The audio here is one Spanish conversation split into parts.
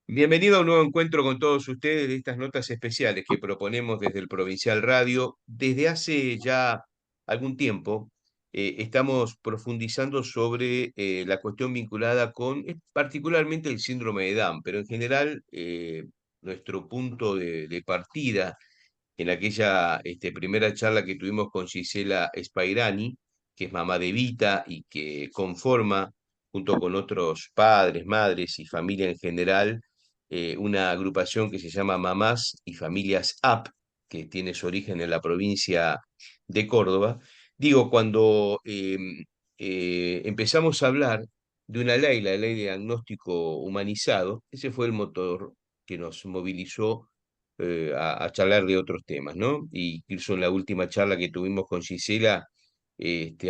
Bienvenido a un nuevo encuentro con todos ustedes de estas notas especiales que proponemos desde el Provincial Radio. Desde hace ya algún tiempo estamos profundizando sobre la cuestión vinculada con particularmente el síndrome de Down, pero en general nuestro punto de partida en aquella primera charla que tuvimos con Gisela Spairani, que es mamá de Vita y que conforma, junto con otros padres, madres y familia en general, una agrupación que se llama Mamás y Familias AP, que tiene su origen en la provincia de Córdoba. Digo, cuando empezamos a hablar de una ley, la ley de diagnóstico humanizado, ese fue el motor que nos movilizó a charlar de otros temas, ¿no? Y incluso en la última charla que tuvimos con Gisela,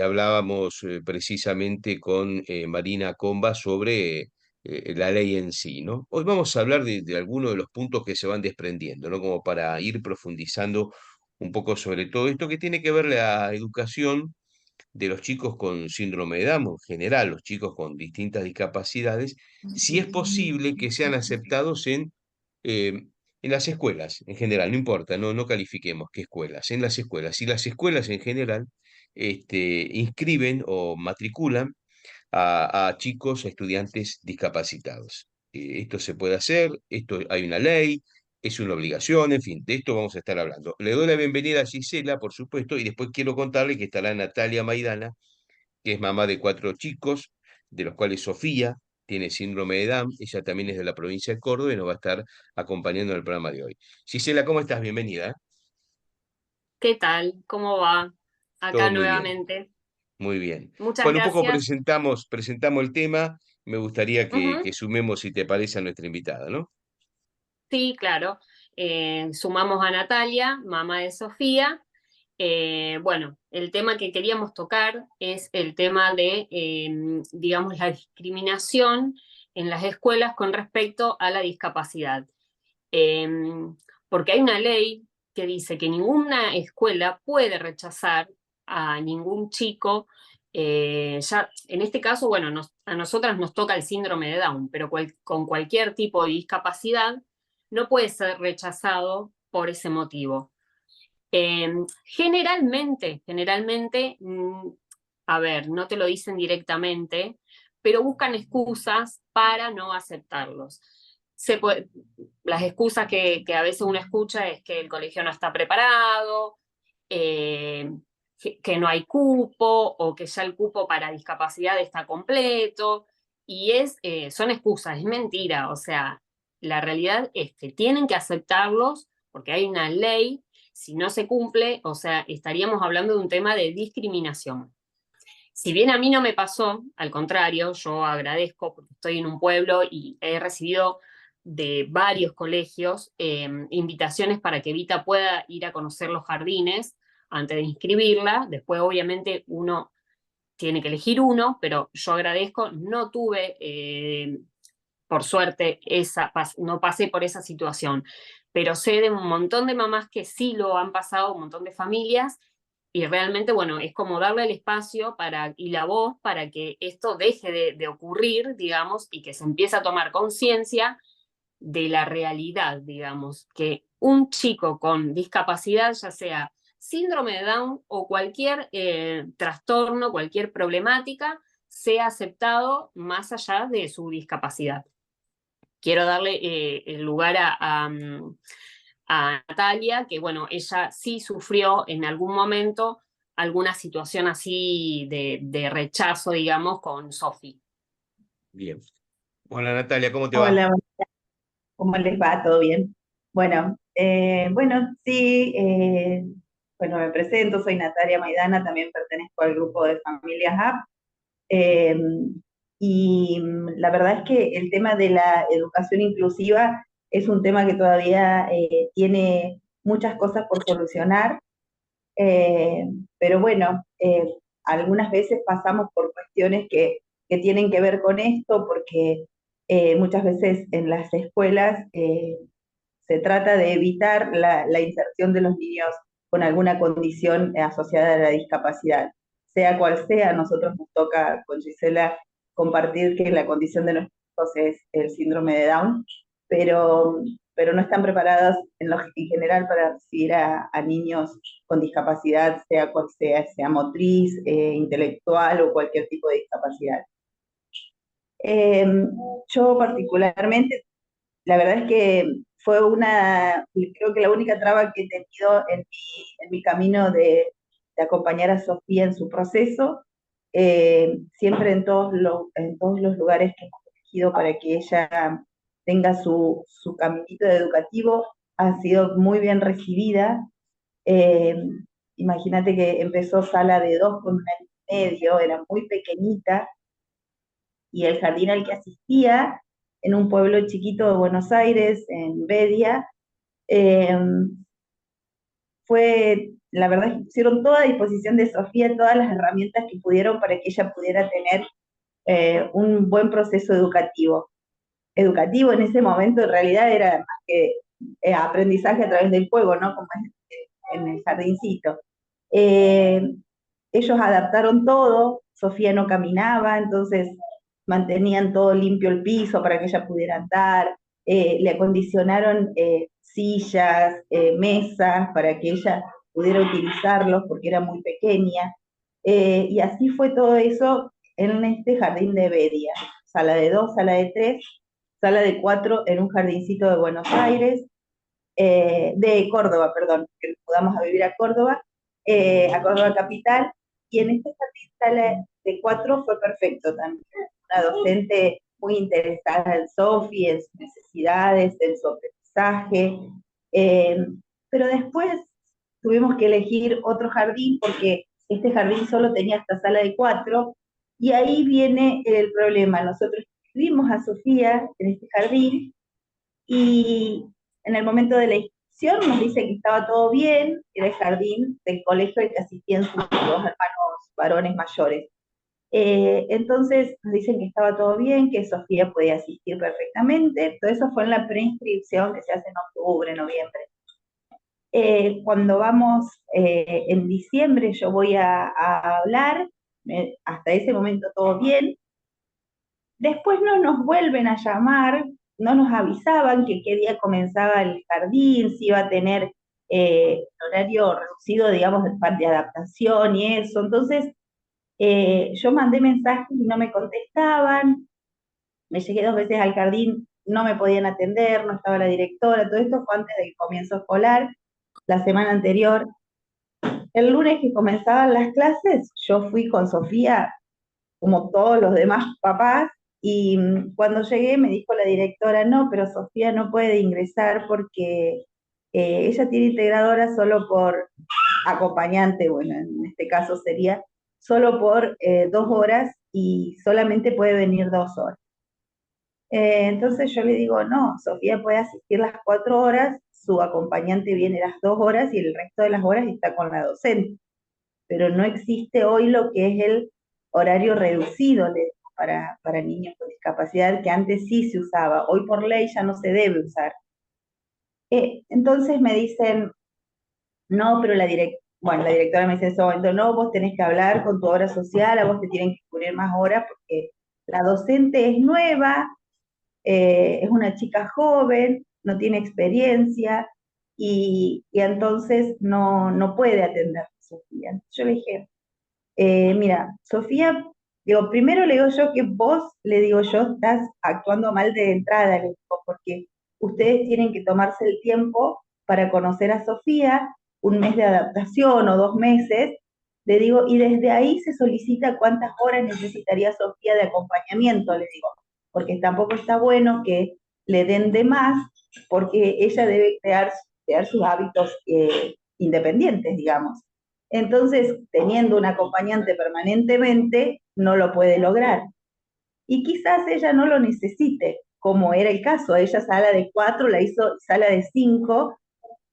hablábamos precisamente con Marina Comba sobre la ley en sí, ¿no? Hoy vamos a hablar de algunos de los puntos que se van desprendiendo, ¿no? Como para ir profundizando un poco sobre todo esto que tiene que ver la educación de los chicos con síndrome de Down, en general, los chicos con distintas discapacidades, si es posible que sean aceptados eh, en las escuelas, en general, no importa, no califiquemos qué escuelas, en las escuelas. Si las escuelas en general inscriben o matriculan a chicos, a estudiantes discapacitados. Esto se puede hacer, esto hay una ley, es una obligación, en fin, de esto vamos a estar hablando. Le doy la bienvenida a Gisela, por supuesto, y después quiero contarle que estará Natalia Maidana, que es mamá de 4 chicos, de los cuales Sofía tiene síndrome de Down, ella también es de la provincia de Córdoba y nos va a estar acompañando en el programa de hoy. Gisela, ¿cómo estás? Bienvenida. ¿Qué tal? ¿Cómo va? Todo Acá muy bien, nuevamente. muy bien. Muchas Bueno, un poco gracias. presentamos el tema, me gustaría que Ujú. sumemos, si te parece, a nuestra invitada, ¿no? Sí, claro. Sumamos a Natalia, mamá de Sofía. Bueno, el tema que queríamos tocar es el tema de, digamos, la discriminación en las escuelas con respecto a la discapacidad. Eh, Porque hay una ley que dice que ninguna escuela puede rechazar a ningún chico. Ya en este caso, bueno, a nosotras nos toca el síndrome de Down, pero con cualquier tipo de discapacidad no puede ser rechazado por ese motivo. Generalmente, a ver, no te lo dicen directamente, pero buscan excusas para no aceptarlos. Se puede, las excusas que a veces uno escucha es que el colegio no está preparado, eh, que no hay cupo o que ya el cupo para discapacidad está completo. Y son excusas, es mentira. O sea, la realidad es que tienen que aceptarlos porque hay una ley. Si no se cumple, o sea, estaríamos hablando de un tema de discriminación. Si bien a mí no me pasó, al contrario, yo agradezco porque estoy en un pueblo y he recibido de varios colegios invitaciones para que Vita pueda ir a conocer los jardines antes de inscribirla. Después, obviamente, uno tiene que elegir uno, pero yo agradezco, no tuve, por suerte, no pasé por esa situación, pero sé de un montón de mamás que sí lo han pasado, un montón de familias, y realmente, bueno, es como darle el espacio y la voz para que esto deje de ocurrir, digamos, y que se empiece a tomar conciencia de la realidad, digamos, que un chico con discapacidad, ya sea síndrome de Down o cualquier trastorno, cualquier problemática, sea aceptado más allá de su discapacidad. Quiero darle el lugar a Natalia, que bueno, ella sí sufrió en algún momento alguna situación así de rechazo, digamos, con Sofi. Bien. Hola Natalia, ¿cómo te va? Hola, ¿cómo les va? ¿Todo bien? Bueno, sí, bueno, me presento, soy Natalia Maidana, también pertenezco al grupo de Familias App. eh, la verdad es que el tema de la educación inclusiva es un tema que todavía tiene muchas cosas por solucionar, eh, pero bueno, algunas veces pasamos por cuestiones que tienen que ver con esto, porque muchas veces en las escuelas se trata de evitar la inserción de los niños con alguna condición asociada a la discapacidad. Sea cual sea, a nosotros nos toca con Gisela compartir que la condición de nuestros hijos es el síndrome de Down. pero, pero no están preparadas en general para recibir a niños con discapacidad, sea cual sea, sea motriz, intelectual o cualquier tipo de discapacidad. Eh, yo particularmente, la verdad es que creo que la única traba que he tenido en mi camino de acompañar a Sofía en su proceso, siempre en todos los lugares que hemos elegido para que ella tenga su caminito educativo, ha sido muy bien recibida. Eh, Imagínate que empezó sala de 2 con 1 año y medio, era muy pequeñita, y el jardín al que asistía, en un pueblo chiquito de Buenos Aires, en Bedia, eh, la verdad es que pusieron toda a disposición de Sofía todas las herramientas que pudieron para que ella pudiera tener un buen proceso educativo. Educativo en ese momento en realidad era más que aprendizaje a través del juego, ¿no? Como es en el jardincito. Eh, Ellos adaptaron todo, Sofía no caminaba, entonces mantenían todo limpio el piso para que ella pudiera andar, le acondicionaron sillas, mesas para que ella pudiera utilizarlos porque era muy pequeña. Y así fue todo eso en este jardín de Bedia, sala de 2, sala de 3, sala de 4 en un jardincito de Buenos Aires, de Córdoba, perdón, que nos mudamos a vivir a Córdoba capital, y en este jardín sala de 4 fue perfecto también. Una docente muy interesada en Sofi, en sus necesidades, en su aprendizaje, eh, pero después tuvimos que elegir otro jardín porque este jardín solo tenía hasta sala de 4, y ahí viene el problema. Nosotros inscribimos a Sofía en este jardín, y en el momento de la inscripción nos dice que estaba todo bien, era el jardín del colegio al que asistían sus 2 hermanos varones mayores. Entonces nos dicen que estaba todo bien, que Sofía podía asistir perfectamente. Todo eso fue en la preinscripción que se hace en octubre, noviembre. Cuando vamos en diciembre, yo voy a hablar, hasta ese momento todo bien. Después no nos vuelven a llamar, no nos avisaban que qué día comenzaba el jardín, si iba a tener horario reducido, digamos, de adaptación y eso. Entonces, yo mandé mensajes y no me contestaban, me llegué 2 veces al jardín, no me podían atender, no estaba la directora, todo esto fue antes del comienzo escolar, la semana anterior. El lunes que comenzaban las clases, yo fui con Sofía como todos los demás papás, y cuando llegué me dijo la directora, no, pero Sofía no puede ingresar porque ella tiene integradora solo por acompañante, bueno, en este caso sería solo por 2 horas y solamente puede venir 2 horas. Entonces yo le digo, no, Sofía puede asistir las 4 horas, su acompañante viene las 2 horas y el resto de las horas está con la docente, pero no existe hoy lo que es el horario reducido para niños con discapacidad, que antes sí se usaba, hoy por ley ya no se debe usar. Entonces me dicen, no, pero bueno, la directora me dice en ese momento, no, vos tenés que hablar con tu obra social, a vos te tienen que cubrir más horas porque la docente es nueva, es una chica joven, no tiene experiencia, y entonces no puede atender a Sofía. Yo le dije, mira, Sofía, digo, primero le digo yo que vos, le digo yo, estás actuando mal de entrada, le digo, porque ustedes tienen que tomarse el tiempo para conocer a Sofía, 1 mes de adaptación o 2 meses, le digo, y desde ahí se solicita cuántas horas necesitaría Sofía de acompañamiento, le digo, porque tampoco está bueno que le den de más, porque ella debe crear sus hábitos independientes, digamos. Entonces, teniendo un acompañante permanentemente, no lo puede lograr. Y quizás ella no lo necesite, como era el caso. Ella sala de 4 la hizo sala de 5,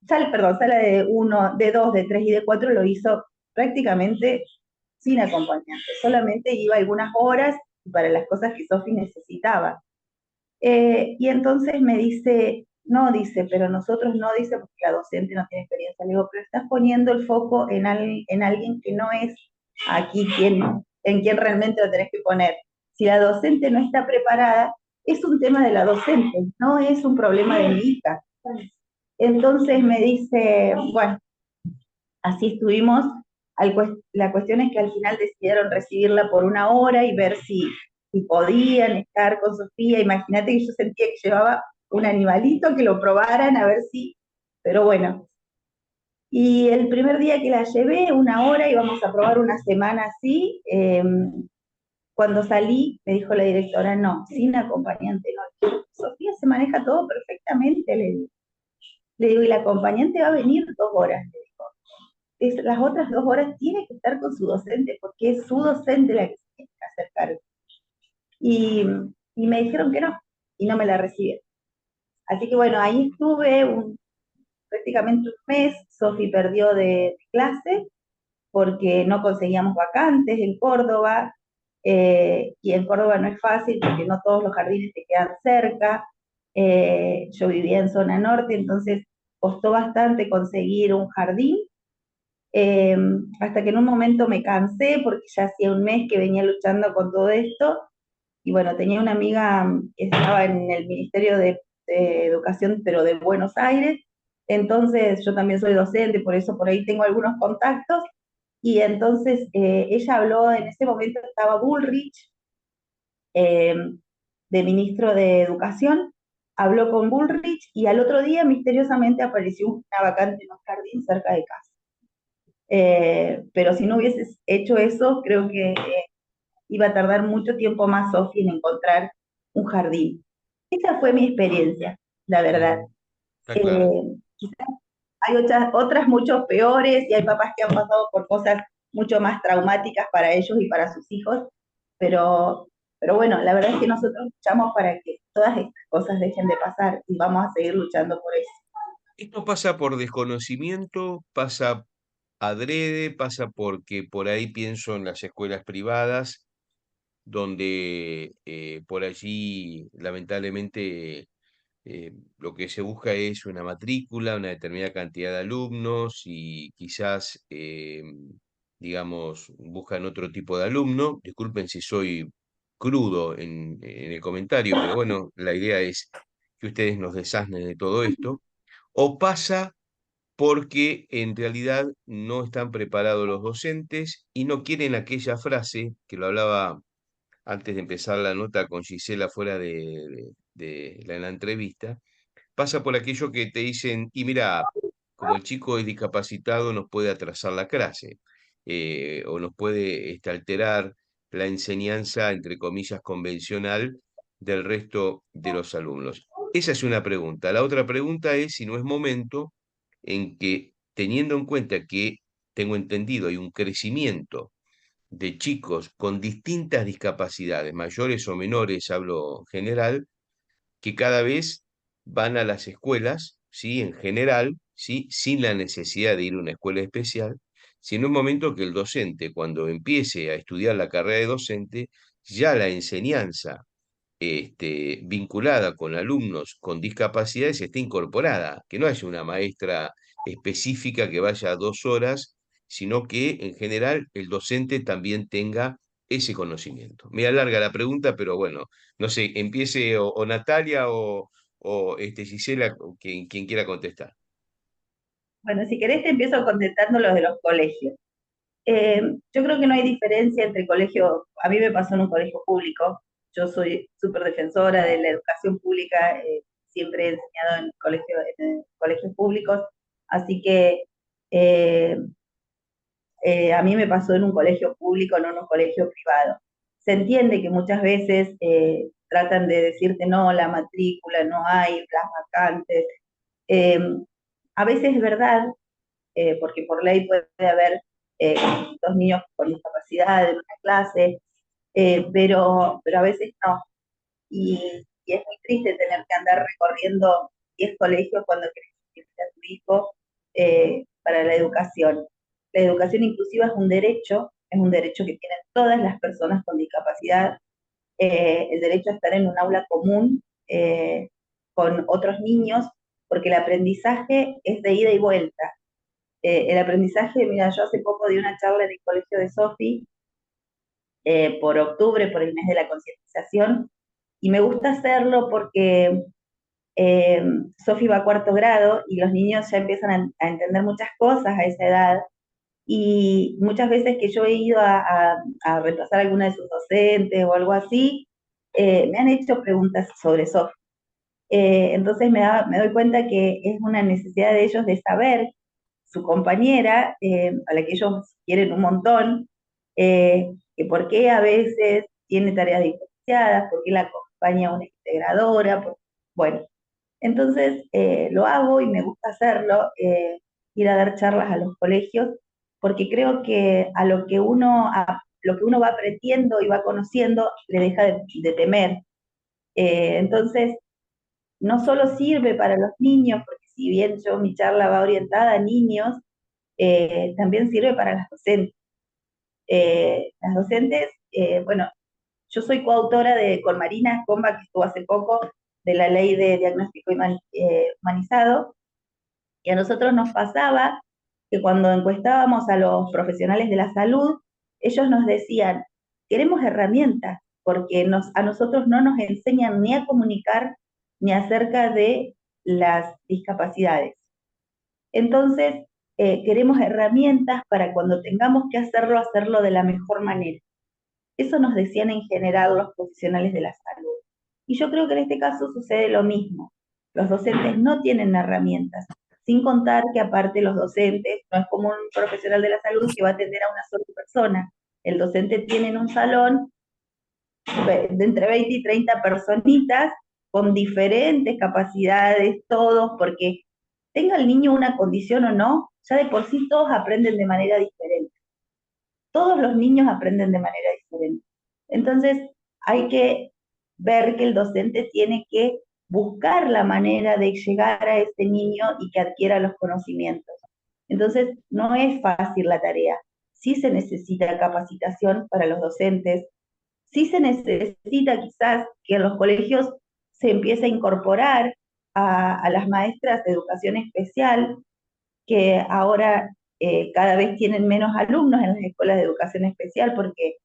perdón, sala de 1, de 2, de 3 y de 4 lo hizo prácticamente sin acompañante. Solamente iba algunas horas para las cosas que Sofi necesitaba. Y entonces me dice, no, dice, pero nosotros no, dice, porque la docente no tiene experiencia. Le digo, pero estás poniendo el foco en alguien que no es aquí en quien realmente lo tenés que poner. Si la docente no está preparada, es un tema de la docente, no es un problema de mi hija. Entonces me dice, bueno, así estuvimos. La cuestión es que al final decidieron recibirla por 1 hora y ver si podían estar con Sofía. Imagínate que yo sentía que llevaba un animalito, que lo probaran a ver si, pero bueno. Y el primer día que la llevé, 1 hora, íbamos a probar una semana así. Cuando salí, me dijo la directora, no, sin acompañante, no. Sofía se maneja todo perfectamente, le digo. Le digo, y la acompañante va a venir 2 horas, le digo. Las otras 2 horas tiene que estar con su docente, porque es su docente la que se tiene que hacer cargo. Y, y me dijeron que no, y no me la recibieron. Así que bueno, ahí estuve prácticamente un mes. Sofi perdió de clase porque no conseguíamos vacantes en Córdoba, y en Córdoba no es fácil porque no todos los jardines te quedan cerca. Yo vivía en zona norte, entonces costó bastante conseguir un jardín, eh, hasta que en un momento me cansé porque ya hacía un mes que venía luchando con todo esto, y bueno, tenía una amiga que estaba en el Ministerio de Educación, pero de Buenos Aires. Entonces yo también soy docente, por eso por ahí tengo algunos contactos, y entonces ella habló, en ese momento estaba Bullrich, eh, de ministro de Educación, habló con Bullrich y al otro día misteriosamente apareció una vacante en un jardín cerca de casa. Pero si no hubieses hecho eso, creo que iba a tardar mucho tiempo más Sofi en encontrar un jardín. Esa fue mi experiencia, la verdad. Está claro. Quizás hay otras mucho peores, y hay papás que han pasado por cosas mucho más traumáticas para ellos y para sus hijos, pero, pero bueno, la verdad es que nosotros luchamos para que todas estas cosas dejen de pasar, y vamos a seguir luchando por eso. Esto pasa por desconocimiento, pasa adrede, pasa porque por ahí pienso en las escuelas privadas, donde por allí lamentablemente lo que se busca es una matrícula, una determinada cantidad de alumnos y quizás, digamos, buscan otro tipo de alumno. Disculpen si soy crudo en el comentario, pero bueno, la idea es que ustedes nos desasnen de todo esto. O pasa porque en realidad no están preparados los docentes y no quieren aquella frase que lo hablaba antes de empezar la nota con Gisela fuera de la entrevista. Pasa por aquello que te dicen, y mira, como el chico es discapacitado, nos puede atrasar la clase, o nos puede alterar la enseñanza, entre comillas, convencional del resto de los alumnos. Esa es una pregunta. La otra pregunta es si no es momento en que, teniendo en cuenta que, tengo entendido, hay un crecimiento de chicos con distintas discapacidades, mayores o menores, hablo general, que cada vez van a las escuelas, ¿sí? En general, ¿sí? Sin la necesidad de ir a una escuela especial, sino un momento que el docente, cuando empiece a estudiar la carrera de docente, ya la enseñanza vinculada con alumnos con discapacidades esté incorporada, que no haya una maestra específica que vaya 2 horas, sino que en general el docente también tenga ese conocimiento. Me alarga la pregunta, pero bueno, no sé, empiece o Natalia o Gisela, o quien quiera contestar. Bueno, si querés te empiezo contestando los de los colegios. Yo creo que no hay diferencia entre colegio. A mí me pasó en un colegio público. Yo soy súper defensora de la educación pública, siempre he enseñado en colegios públicos, así que eh, a mí me pasó en un colegio público, no en un colegio privado. Se entiende que muchas veces tratan de decirte no, la matrícula, no hay las vacantes. Eh, a veces es verdad, porque por ley puede haber 2 niños con discapacidad en una clase, pero a veces no. Y es muy triste tener que andar recorriendo 10 colegios cuando quieres inscribir a tu hijo para la educación. La educación inclusiva es un derecho que tienen todas las personas con discapacidad, el derecho a estar en un aula común con otros niños, porque el aprendizaje es de ida y vuelta. El aprendizaje, mira, yo hace poco di una charla en el colegio de Sofi, por octubre, por el mes de la concientización, y me gusta hacerlo porque eh, Sofi va a cuarto grado y los niños ya empiezan a entender muchas cosas a esa edad, y muchas veces que yo he ido a repasar alguna de sus docentes o algo así, me han hecho preguntas sobre Sofi. Entonces me doy cuenta que es una necesidad de ellos de saber su compañera, a la que ellos quieren un montón, que por qué a veces tiene tareas diferenciadas, por qué la acompaña una integradora, bueno, entonces lo hago y me gusta hacerlo, ir a dar charlas a los colegios, porque creo que lo que uno va aprendiendo y va conociendo le deja de temer. Entonces, no solo sirve para los niños, porque si bien mi charla va orientada a niños, también sirve para las docentes. Las docentes, bueno, yo soy coautora con Marina Comba, que estuvo hace poco, de la ley de diagnóstico humanizado, y a nosotros nos pasaba que cuando encuestábamos a los profesionales de la salud, ellos nos decían, queremos herramientas, porque a nosotros no nos enseñan ni a comunicar ni acerca de las discapacidades. Entonces, queremos herramientas para cuando tengamos que hacerlo de la mejor manera. Eso nos decían en general los profesionales de la salud. Y yo creo que en este caso sucede lo mismo. Los docentes no tienen herramientas, sin contar que aparte los docentes, no es como un profesional de la salud que va a atender a una sola persona. El docente tiene en un salón de entre 20 y 30 personitas con diferentes capacidades, todos, porque tenga el niño una condición o no, ya de por sí todos aprenden de manera diferente. Todos los niños aprenden de manera diferente. Entonces, hay que ver que el docente tiene que buscar la manera de llegar a ese niño y que adquiera los conocimientos. Entonces, no es fácil la tarea. Sí se necesita capacitación para los docentes, sí se necesita quizás que en los colegios se empiece a incorporar a las maestras de educación especial, que ahora cada vez tienen menos alumnos en las escuelas de educación especial, porque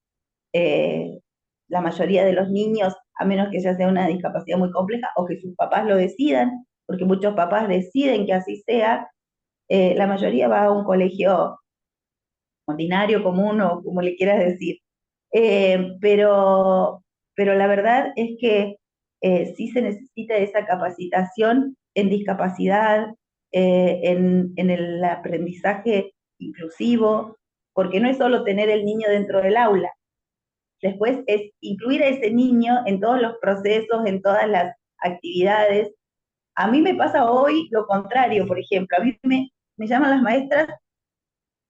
eh, la mayoría de los niños, a menos que ya sea una discapacidad muy compleja o que sus papás lo decidan, porque muchos papás deciden que así sea, la mayoría va a un colegio ordinario, común o como le quieras decir. Eh, pero, pero la verdad es que sí se necesita esa capacitación en discapacidad, en el aprendizaje inclusivo, porque no es solo tener el niño dentro del aula, después es incluir a ese niño en todos los procesos, en todas las actividades. A mí me pasa hoy lo contrario, por ejemplo, a mí me llaman las maestras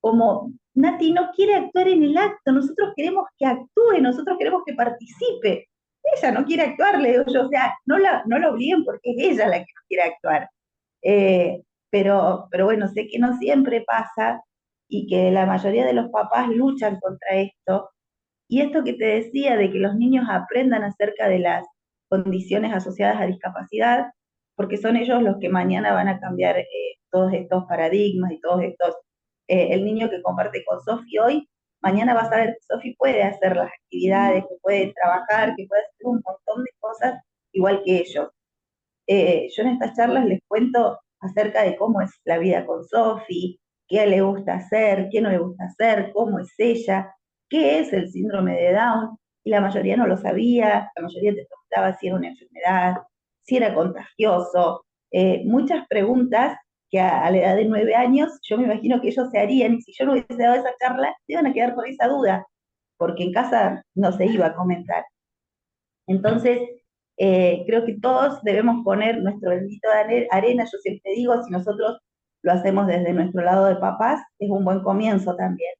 como, Nati no quiere actuar en el acto, nosotros queremos que actúe, nosotros queremos que participe. Ella no quiere actuar, le digo yo, o sea, no la obliguen porque es ella la que no quiere actuar. Pero bueno, sé que no siempre pasa y que la mayoría de los papás luchan contra esto. Y esto que te decía de que los niños aprendan acerca de las condiciones asociadas a discapacidad, porque son ellos los que mañana van a cambiar todos estos paradigmas y todos estos. El niño que comparte con Sofi hoy, mañana va a saber que Sofi puede hacer las actividades, que puede trabajar, que puede hacer un montón de cosas igual que ellos. Yo en estas charlas les cuento acerca de cómo es la vida con Sofi, qué le gusta hacer, qué no le gusta hacer, cómo es ella, qué es el síndrome de Down, y la mayoría no lo sabía, la mayoría te preguntaba si era una enfermedad, si era contagioso, muchas preguntas que a la edad de 9 años yo me imagino que ellos se harían, y si yo no hubiese dado esa charla, se iban a quedar con esa duda, porque en casa no se iba a comentar. Entonces, creo que todos debemos poner nuestro granito de arena. Yo siempre digo, si nosotros lo hacemos desde nuestro lado de papás, es un buen comienzo también.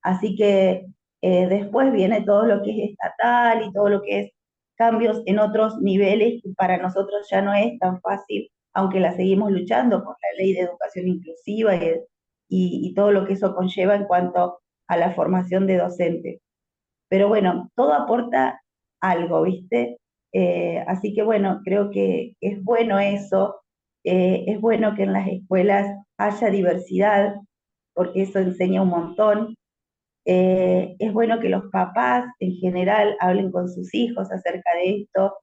Así que después viene todo lo que es estatal y todo lo que es cambios en otros niveles, que para nosotros ya no es tan fácil, aunque la seguimos luchando por la ley de educación inclusiva y todo lo que eso conlleva en cuanto a la formación de docentes. Pero bueno, todo aporta algo, ¿viste? Así que bueno, creo que es bueno eso, es bueno que en las escuelas haya diversidad, porque eso enseña un montón. Es bueno que los papás en general hablen con sus hijos acerca de esto,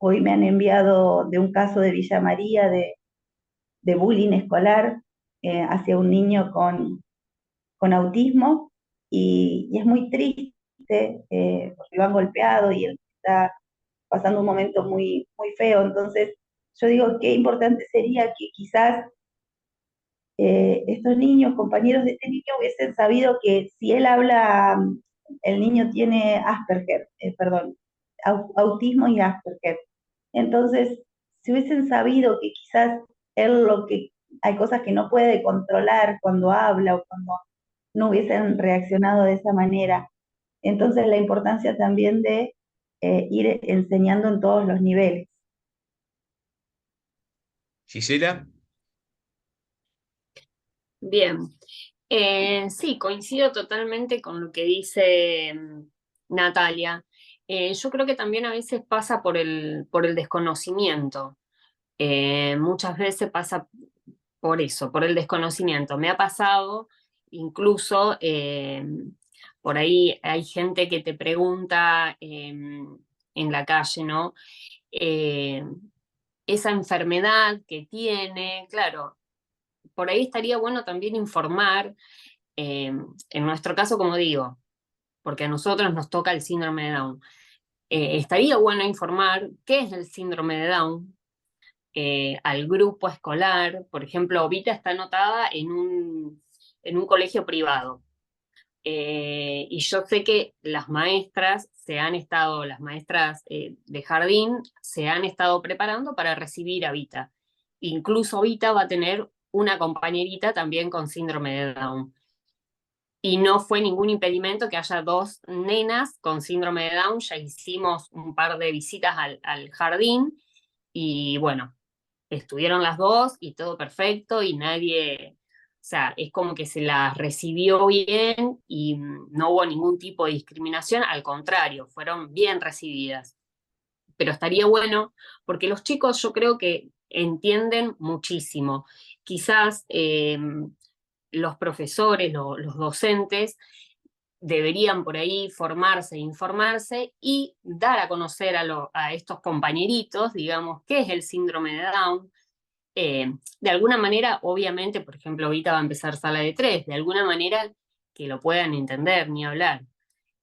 Hoy me han enviado de un caso de Villa María de bullying escolar hacia un niño con autismo y es muy triste porque lo han golpeado y él está pasando un momento muy, muy feo. Entonces, yo digo, qué importante sería que quizás estos niños, compañeros de este niño, hubiesen sabido que si él habla, el niño tiene Asperger, perdón, autismo y Asperger. Entonces, si hubiesen sabido que quizás él lo que hay cosas que no puede controlar cuando habla o cuando no hubiesen reaccionado de esa manera. Entonces, la importancia también de ir enseñando en todos los niveles. Gisela, Bien, sí, coincido totalmente con lo que dice Natalia. Yo creo que también a veces pasa por el desconocimiento. Muchas veces pasa por eso, por el desconocimiento. Me ha pasado, incluso, por ahí hay gente que te pregunta en la calle, ¿no? Eh, esa enfermedad que tiene, claro, por ahí estaría bueno también informar, en nuestro caso, como digo, porque a nosotros nos toca el síndrome de Down. Estaría bueno informar qué es el síndrome de Down, al grupo escolar. Por ejemplo, Vita está anotada en un colegio privado. Y yo sé que las maestras las maestras de jardín se han estado preparando para recibir a Vita. Incluso Vita va a tener una compañerita también con síndrome de Down. Y no fue ningún impedimento que haya dos nenas con síndrome de Down. Ya hicimos un par de visitas al jardín y bueno, estuvieron las dos y todo perfecto y nadie, o sea, es como que se las recibió bien y no hubo ningún tipo de discriminación, al contrario, fueron bien recibidas. Pero estaría bueno, porque los chicos yo creo que entienden muchísimo. Quizás los profesores, los docentes, deberían por ahí formarse, informarse y dar a conocer a estos compañeritos, digamos, qué es el síndrome de Down. De alguna manera, obviamente, por ejemplo, ahorita va a empezar sala de tres, de alguna manera que lo puedan entender ni hablar.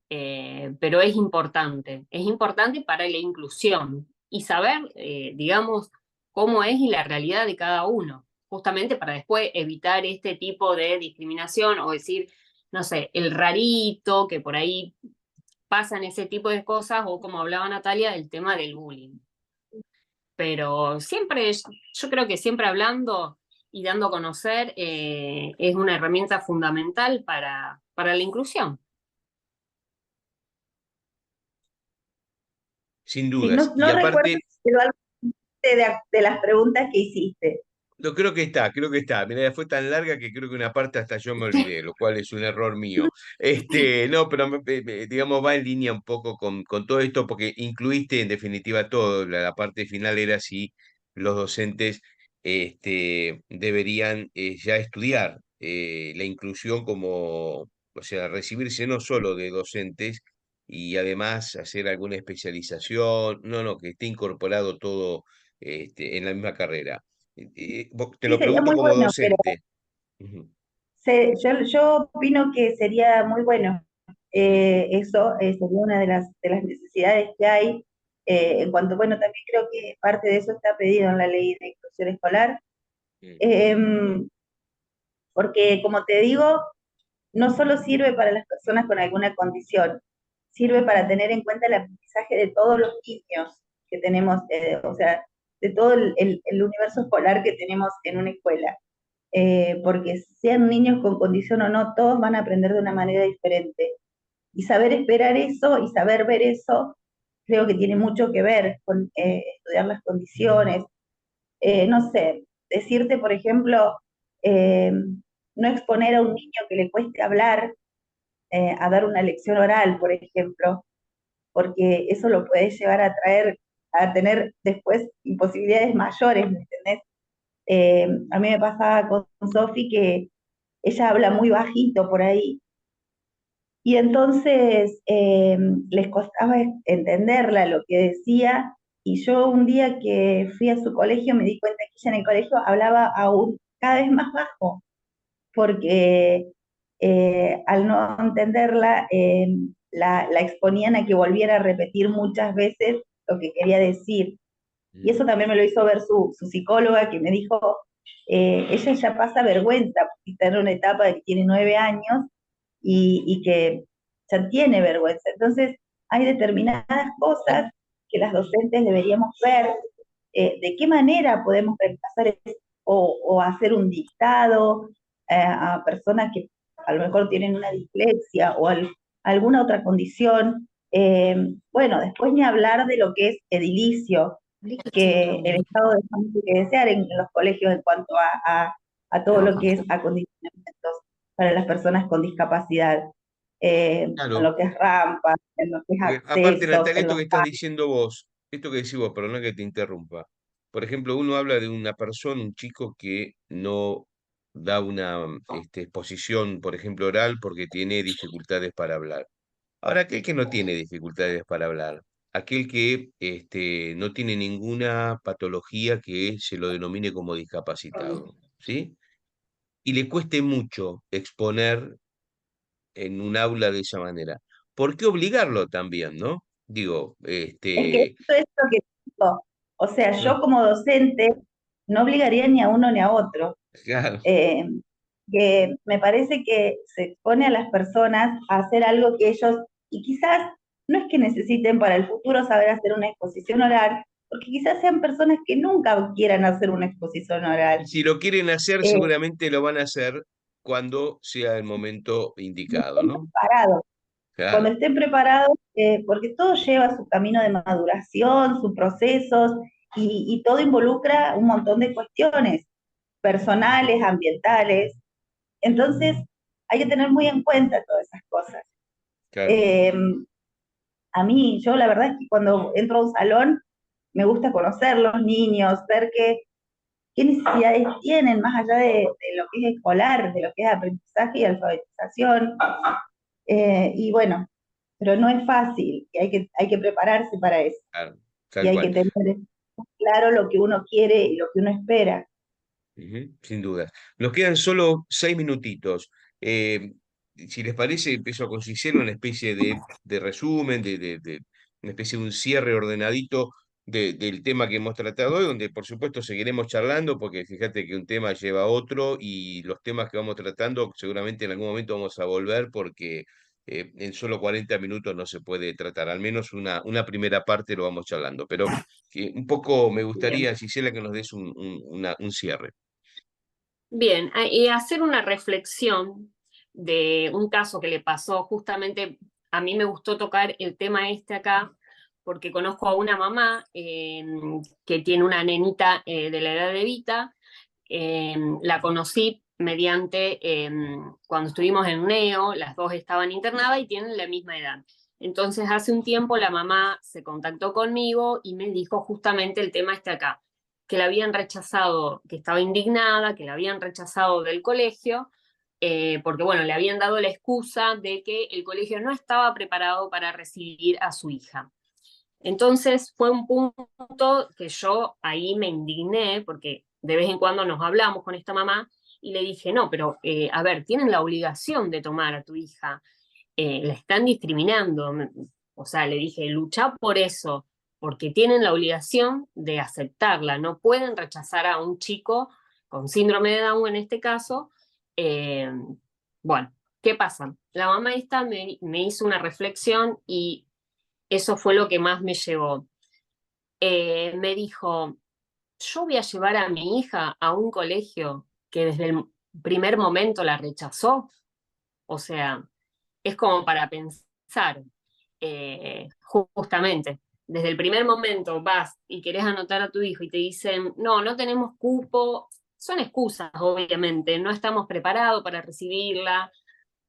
Pero es importante para la inclusión y saber, digamos, cómo es la realidad de cada uno, justamente para después evitar este tipo de discriminación o decir, no sé, el rarito, que por ahí pasan ese tipo de cosas, o como hablaba Natalia, el tema del bullying. Pero siempre, yo creo que siempre hablando y dando a conocer es una herramienta fundamental para la inclusión. sin Sí, dudas. no, Y no recuerdo aparte, si quedó algo de las preguntas que hiciste. no, creo que está, creo que está. Mira, fue tan larga que creo que una parte hasta yo me olvidé, lo cual es un error mío. No, pero digamos, va en línea un poco con todo esto, porque incluiste en definitiva todo. La parte final era si los docentes deberían ya estudiar la inclusión como, o sea, recibirse no solo de docentes y además hacer alguna especialización, no, no, que esté incorporado todo en la misma carrera. Te Sí, lo sería pregunto muy como bueno, pero docente. Ujú. yo opino que sería muy bueno. Eso sería una de las necesidades que hay. En cuanto, bueno, también creo que parte de eso está pedido en la ley de inclusión escolar, Mm. em, porque como te digo, no solo sirve para las personas con alguna condición, sirve para tener en cuenta el aprendizaje de todos los niños que tenemos, o sea, de todo el universo escolar que tenemos en una escuela. Porque sean niños con condición o no, todos van a aprender de una manera diferente. Y saber esperar eso y saber ver eso, creo que tiene mucho que ver con estudiar las condiciones. No sé, decirte, por ejemplo, eh, no exponer a un niño que le cueste hablar a dar una lección oral, por ejemplo, porque eso lo puede llevar a traer, a tener después imposibilidades mayores, ¿me entendés? A mí me pasaba con Sofi que ella habla muy bajito por ahí, y entonces les costaba entenderla lo que decía, Y yo un día que fui a su colegio me di cuenta que ella en el colegio hablaba aún cada vez más bajo, porque al no entenderla, la exponían a que volviera a repetir muchas veces lo que quería decir. Y eso también me lo hizo ver su psicóloga, que me dijo, ella ya pasa vergüenza, porque está en una etapa de que tiene 9 años y que ya tiene vergüenza. Entonces, hay determinadas cosas que las docentes deberíamos ver, de qué manera podemos reemplazar o hacer un dictado a personas que a lo mejor tienen una dislexia o alguna otra condición. Bueno, después ni hablar de lo que es edilicio, que el Estado deja mucho que desear en los colegios en cuanto a todo lo que es acondicionamientos para las personas con discapacidad, en Claro, lo que es rampas, en lo que es porque aparte, accesos, Natalia, en esto los que estás parques. diciendo vos, esto que decís vos, perdona que te interrumpa. Por ejemplo, uno habla de una persona, un chico que no da una exposición, por ejemplo, oral porque tiene dificultades para hablar. Ahora, aquel que no tiene dificultades para hablar, aquel que no tiene ninguna patología que se lo denomine como discapacitado, ¿sí? Y le cueste mucho exponer en un aula de esa manera. ¿Por qué obligarlo también, no? Digo, Es que esto es lo que digo. O sea, yo como docente no obligaría ni a uno ni a otro. claro, eh, que me parece que se expone a las personas a hacer algo que ellos, y quizás no es que necesiten para el futuro saber hacer una exposición oral, porque quizás sean personas que nunca quieran hacer una exposición y oral. si lo quieren hacer, Eh, seguramente lo van a hacer cuando sea el momento cuando indicado, estén ¿no? preparados, cuando Claro, estén preparados, porque todo lleva su camino de maduración, sus procesos, y todo involucra un montón de cuestiones personales, ambientales. Entonces, hay que tener muy en cuenta todas esas cosas. claro. Eh, a mí, yo la verdad es que cuando entro a un salón, me gusta conocer los niños, ver qué necesidades tienen, más allá de lo que es escolar, de lo que es aprendizaje y alfabetización. Y bueno, pero no es fácil, y hay que prepararse para eso, Claro, y tal hay cual. que tener claro lo que uno quiere y lo que uno espera. Ujú, sin duda. Nos quedan solo 6 minutitos. Si les parece, empiezo con Gisela una especie de resumen, una especie de un cierre ordenadito del tema que hemos tratado hoy, donde por supuesto seguiremos charlando, porque fíjate que un tema lleva a otro y los temas que vamos tratando seguramente en algún momento vamos a volver porque en solo 40 minutos no se puede tratar, al menos una primera parte lo vamos charlando, pero un poco me Bien. gustaría, Gisela, que nos des un cierre. Bien, y hacer una reflexión de un caso que le pasó justamente, a mí me gustó tocar el tema este acá, porque conozco a una mamá que tiene una nenita de la edad de Vita, la conocí mediante, cuando estuvimos en Neo, las dos estaban internadas y tienen la misma edad. Entonces, hace un tiempo la mamá se contactó conmigo y me dijo justamente el tema este acá, que la habían rechazado, que estaba indignada, que la habían rechazado del colegio, porque bueno, le habían dado la excusa de que el colegio no estaba preparado para recibir a su hija. Entonces fue un punto que yo ahí me indigné, porque de vez en cuando nos hablamos con esta mamá y le dije, no, pero a ver, tienen la obligación de tomar a tu hija, la están discriminando. O sea, le dije, lucha por eso, porque tienen la obligación de aceptarla, no pueden rechazar a un chico con síndrome de Down en este caso. Eh, bueno, ¿qué pasa? La mamá esta me hizo una reflexión y eso fue lo que más me llevó. Me dijo, yo voy a llevar a mi hija a un colegio que desde el primer momento la rechazó. O sea, es como para pensar, justamente, desde el primer momento vas y querés anotar a tu hijo y te dicen, no, no tenemos cupo, son excusas, obviamente, no estamos preparados para recibirla,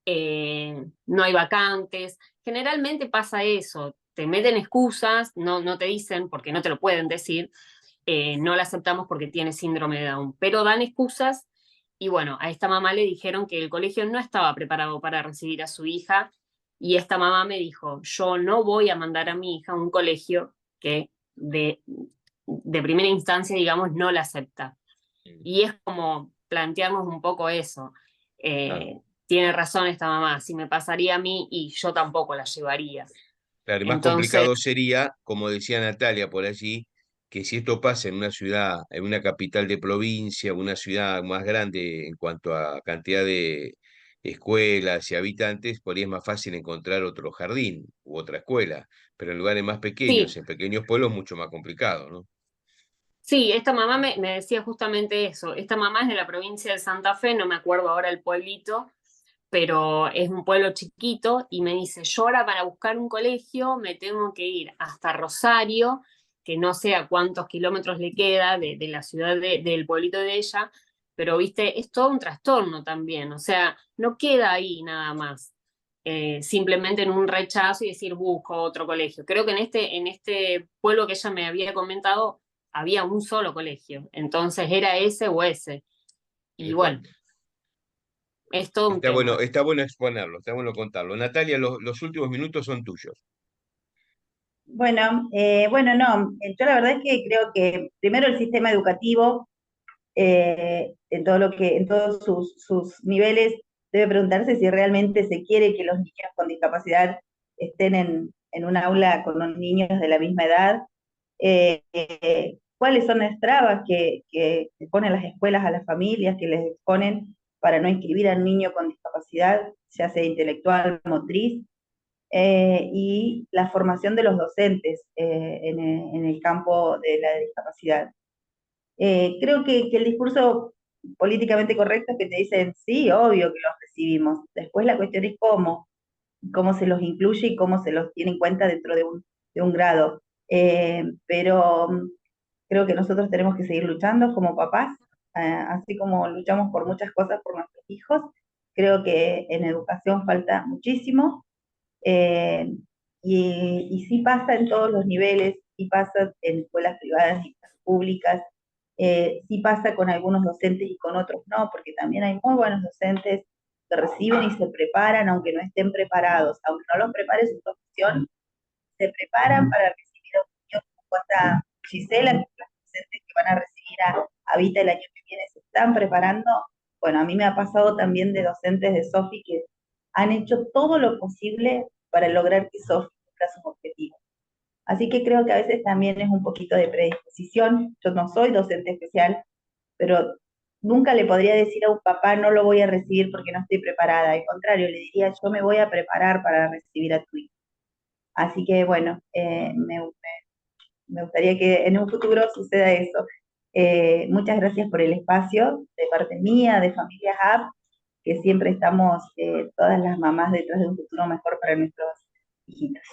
no hay vacantes. Generalmente pasa eso, te meten excusas, no te dicen, porque no te lo pueden decir, no la aceptamos porque tiene síndrome de Down, pero dan excusas y bueno, a esta mamá le dijeron que el colegio no estaba preparado para recibir a su hija y esta mamá me dijo, yo no voy a mandar a mi hija a un colegio que de primera instancia, digamos, no la acepta. Y es como plantearnos un poco eso. Tiene razón esta mamá, si me pasaría a mí y yo tampoco la llevaría. Claro, y más Entonces, complicado sería, como decía Natalia por allí, que si esto pasa en una ciudad, en una capital de provincia, una ciudad más grande en cuanto a cantidad de escuelas y habitantes, por ahí es más fácil encontrar otro jardín u otra escuela, pero en lugares más pequeños, sí, en pequeños pueblos, mucho más complicado, ¿no? sí, esta mamá me decía justamente eso. Esta mamá es de la provincia de Santa Fe, no me acuerdo ahora el pueblito, pero es un pueblo chiquito y me dice, yo ahora para buscar un colegio me tengo que ir hasta Rosario, que no sé a cuántos kilómetros le queda de la ciudad del pueblito de ella, pero viste, es todo un trastorno también, o sea, no queda ahí nada más. Simplemente en un rechazo y decir busco otro colegio. Creo que en este pueblo que ella me había comentado había un solo colegio, entonces era ese o ese. Y Es bueno, fuerte. es todo un tema. Está bueno exponerlo, está bueno contarlo. Natalia, los últimos minutos son tuyos. Bueno, no, yo la verdad es que creo que primero el sistema educativo, en todo en todos sus niveles, debe preguntarse si realmente se quiere que los niños con discapacidad estén en un aula con los niños de la misma edad. ¿Cuáles son las trabas que ponen las escuelas a las familias, que les exponen para no inscribir al niño con discapacidad, ya sea intelectual, motriz? Y la formación de los docentes en el campo de la discapacidad. Creo que el discurso políticamente correcto es que te dicen, sí, obvio que los recibimos. Después la cuestión es cómo se los incluye y cómo se los tiene en cuenta dentro de un grado. Pero creo que nosotros tenemos que seguir luchando como papás, así como luchamos por muchas cosas por nuestros hijos. Creo que en educación falta muchísimo, eh, y sí pasa en todos los niveles, sí pasa en escuelas privadas y públicas, sí pasa con algunos docentes y con otros no, porque también hay muy buenos docentes que reciben y se preparan, aunque no estén preparados, aunque no los prepare su profesión, se preparan para recibir a un niño como cuenta Gisela, que las docentes que van a recibir a Vita el año que viene se están preparando. Bueno, a mí me ha pasado también de docentes de Sofi que han hecho todo lo posible para lograr que Sofi cumpla sus objetivos. Así que creo que a veces también es un poquito de predisposición. Yo no soy docente especial, pero nunca le podría decir a un papá no lo voy a recibir porque no estoy preparada. Al contrario, le diría yo me voy a preparar para recibir a tu hijo. Así que bueno, me gustaría que en un futuro suceda eso. Muchas gracias por el espacio de parte mía, de Familias App, que siempre estamos todas las mamás detrás de un futuro mejor para nuestros hijitos.